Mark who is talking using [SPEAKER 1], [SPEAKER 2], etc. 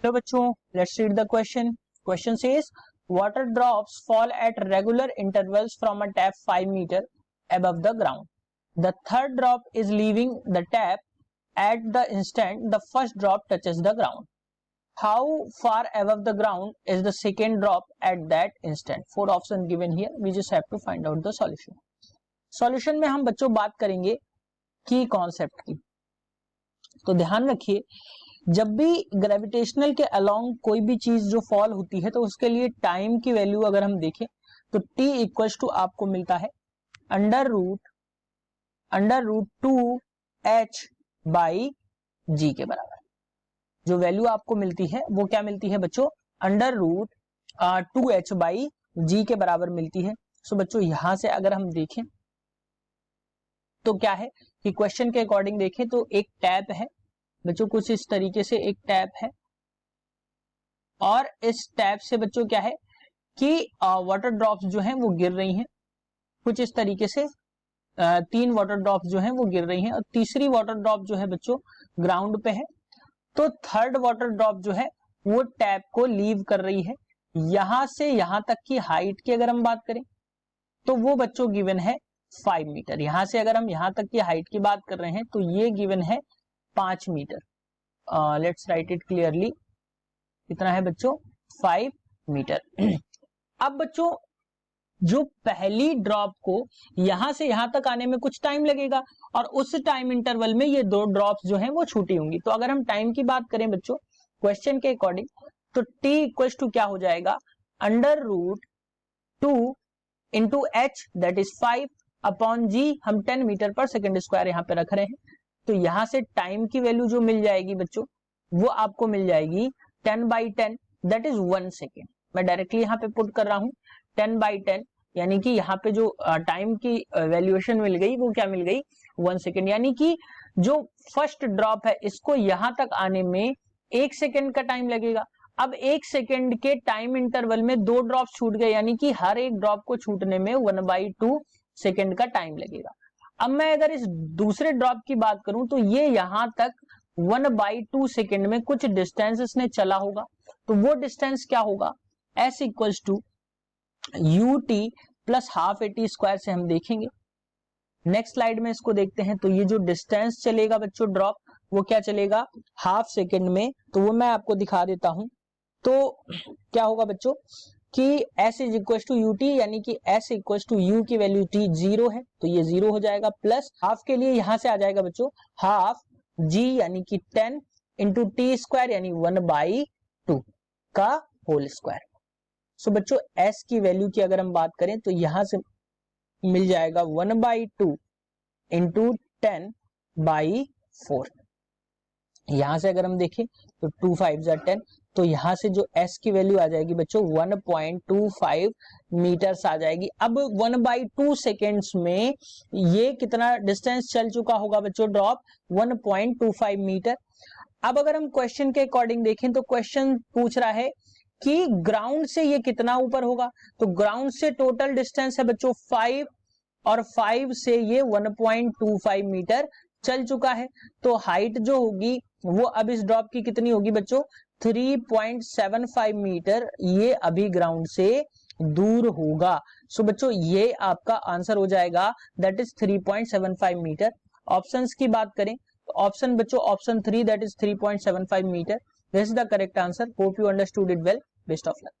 [SPEAKER 1] तो बच्चों let's read the question. Question says water drops fall at regular intervals from a tap 5 meter above the ground. The third drop is leaving the tap at the instant the first drop touches the ground. How far above the ground is the second drop at that instant? 4 options given here. We just have to find out the solution. Solution में हम बच्चों बात करेंगे की concept की. तो ध्यान रखिए, जब भी ग्रेविटेशनल के अलोंग कोई भी चीज जो फॉल होती है तो उसके लिए टाइम की वैल्यू अगर हम देखें तो t इक्वल्स टू आपको मिलता है under root 2h by g के बराबर. जो वैल्यू आपको मिलती है वो क्या मिलती है बच्चों? Under root 2h by g के बराबर मिलती है. सो बच्चों यहां से अगर हम देखें तो क्या है कि क्वेश्चन के अकॉर्डिंग देखें तो एक टैप है बच्चों, कुछ इस तरीके से एक टैप है और इस टैप से बच्चों क्या है कि वाटर ड्रॉप्स जो हैं वो गिर रही हैं कुछ इस तरीके से. 3 वाटर ड्रॉप्स जो हैं वो गिर रही हैं और तीसरी वाटर ड्रॉप जो है बच्चों ग्राउंड पे है. तो थर्ड वाटर ड्रॉप जो है वो टैप को लीव कर रही है. यहां से यहां तक की हाइट की अगर हम बात करें तो वो बच्चों गिवन है 5 मीटर. यहां से अगर हम यहां तक की हाइट की बात कर रहे हैं तो ये गिवन है 5 metre. Let's write it clearly. कितना है बच्चों? 5 मीटर. अब बच्चों जो पहली ड्रॉप को यहां से यहां तक आने में कुछ टाइम लगेगा और उस टाइम इंटरवल में ये 2 ड्रॉप्स जो हैं वो छूटी होंगी. तो अगर हम टाइम की बात करें बच्चों क्वेश्चन के अकॉर्डिंग तो t इक्वल्स टू क्या हो जाएगा? Under root 2 into H that is 5 upon g. हम 10 मीटर पर सेकेंड स्क्वायर यहाँ पे रख रहे हैं. तो यहां से टाइम की वैल्यू जो मिल जाएगी बच्चों वो आपको मिल जाएगी 10 बाई 10 दैट इज 1 सेकेंड. मैं डायरेक्टली यहाँ पे पुट कर रहा हूं 10 बाई 10 यानी कि यहाँ पे जो टाइम की वैल्यूएशन मिल गई वो क्या मिल गई? 1 सेकेंड. यानी कि जो फर्स्ट ड्रॉप है इसको यहां तक आने में 1 सेकेंड का टाइम लगेगा. अब 1 सेकेंड के टाइम इंटरवल में 2 ड्रॉप छूट गए यानी कि हर एक ड्रॉप को छूटने में 1/2 सेकेंड का टाइम लगेगा. अब मैं अगर इस दूसरे ड्रॉप की बात करूं तो ये यहां तक 1/2 सेकेंड में कुछ डिस्टेंस इसने चला होगा. तो वो डिस्टेंस क्या होगा? s equals to ut plus half a t square से हम देखेंगे. नेक्स्ट स्लाइड में इसको देखते हैं. तो ये जो डिस्टेंस चलेगा बच्चों ड्रॉप वो क्या चलेगा? हाफ सेकेंड में. तो वो मैं आपको दिखा देता हूं. तो क्या होगा बच्चों कि s is equal to U T यानी कि s इक्वल टू u की वैल्यू t 0 है तो ये 0 हो जाएगा. प्लस हाफ के लिए यहां से आ जाएगा बच्चों हाफ g यानी कि 10 इंटू टी स्क्वायर यानी 1/2 का होल स्क्वायर. सो बच्चों s की वैल्यू की अगर हम बात करें तो यहां से मिल जाएगा 1/2 इंटू 10/4. यहां से अगर हम देखें तो 2 5 10 तो यहां से जो s की वैल्यू आ जाएगी बच्चों 1.25 मीटर्स आ जाएगी. अब 1/2 सेकेंड्स में ये कितना डिस्टेंस चल चुका होगा बच्चों ड्रॉप? 1.25 मीटर. अब अगर हम क्वेश्चन के अकॉर्डिंग देखें तो क्वेश्चन पूछ रहा है कि ग्राउंड से ये कितना ऊपर होगा. तो ग्राउंड से टोटल डिस्टेंस है बच्चों 5 और 5 से ये 1.25 मीटर चल चुका है. तो हाइट जो होगी वो अब इस ड्रॉप की कितनी होगी बच्चों? 3.75 मीटर ये अभी ग्राउंड से दूर होगा. सो बच्चों ये आपका आंसर हो जाएगा दैट इज 3.75 मीटर. ऑप्शंस की बात करें तो ऑप्शन बच्चों option 3 that is 3.75 metre. This is the correct answer. Hope you understood it well. Best of luck.